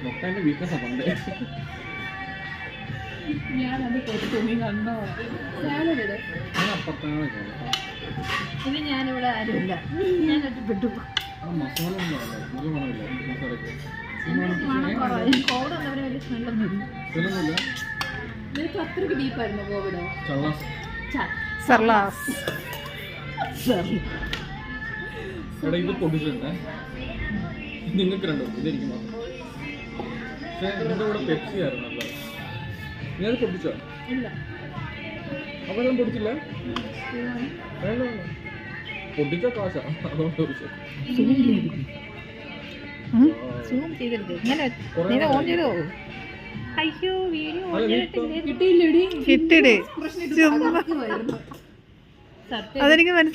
മൊത്തന്റെ weakness ഉണ്ട്. ഞാനത് തുണി കണ്ടോ അപ്പുറത്താണ് ഇത് ഞാനിവിടെ ആരുമില്ല, ഞാൻ ഒറ്റപ്പെട്ടു. മസാല ഒന്നും കോവിഡ് വന്നവരെ വലിയ സ്മെല്ലൊന്നുമില്ല. നിനക്ക് അത്രയ്ക്ക് ഡീപ്പായിരുന്നു കോവിഡ്? ഇത് പൊട്ടിച്ചിട്ടുണ്ടേ നിങ്ങൾക്ക് രണ്ടോ ഇതെനിക്ക് മാത്രം. പക്ഷേ നിങ്ങളുടെ കൂടെ പെപ്സി ആയിരുന്നല്ലോ. ഞാൻ പൊട്ടിച്ചോ? അപ്പൊ ഞാൻ പൊട്ടിച്ചില്ല. പൊട്ടിച്ച കാശാ, അതുകൊണ്ട് ചോദിച്ചു. അയ്യോ വീഡിയോ അതെനിക്ക്